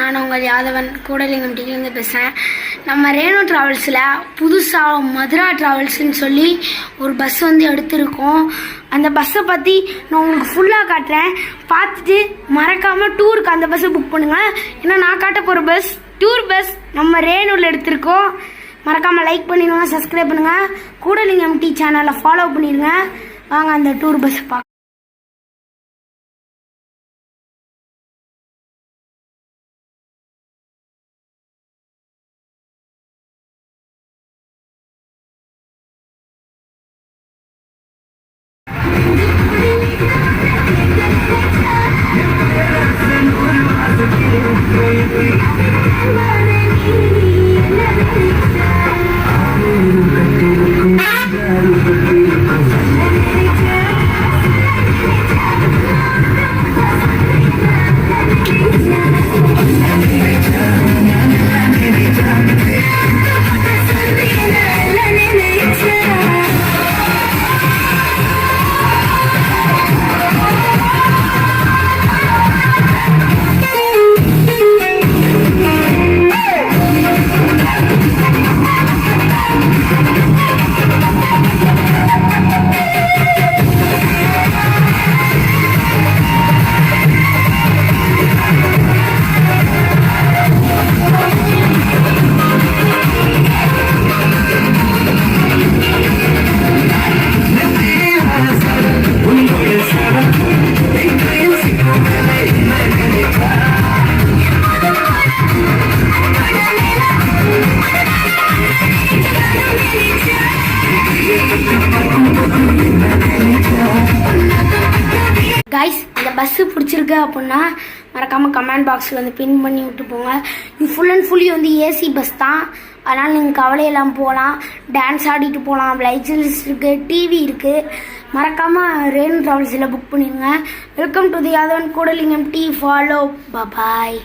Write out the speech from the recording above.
நான் உங்கள் யாதவன் கூடலிங்கம் டிவிலேருந்து பேசுகிறேன். நம்ம ரேணு ட்ராவல்ஸில் புதுசாக மதுரா ட்ராவல்ஸ்ன்னு சொல்லி ஒரு பஸ் எடுத்திருக்கோம். அந்த பஸ்ஸை பற்றி நான் உங்களுக்கு ஃபுல்லாக காட்டுறேன். பார்த்துட்டு மறக்காமல் டூருக்கு அந்த பஸ்ஸை புக் பண்ணுங்கள். ஏன்னா நான் காட்ட போகிற பஸ் டூர் பஸ் நம்ம ரேணுவில் எடுத்திருக்கோம். மறக்காமல் லைக் பண்ணிடுங்க, சப்ஸ்கிரைப் பண்ணுங்கள், கூடலிங்கம் டி சேனலை ஃபாலோ பண்ணிடுங்க. வாங்க அந்த டூர் பஸ்ஸை பார்க்க. கைஸ், இந்த பஸ்ஸு பிடிச்சிருக்கு அப்படின்னா மறக்காமல் கமெண்ட் பாக்ஸில் பின் பண்ணி விட்டு போங்க. இது full and fully AC bus தான். அதனால் நீங்கள் கவலையெல்லாம் போகலாம், டான்ஸ் ஆடிட்டு போகலாம், லைட்ஸ் இருக்குது, டிவி இருக்குது. மறக்காமல் ரேணு ட்ராவல்ஸில் புக் பண்ணிடுங்க. Welcome to the Yadavan Koodalingam T. Follow. Bye.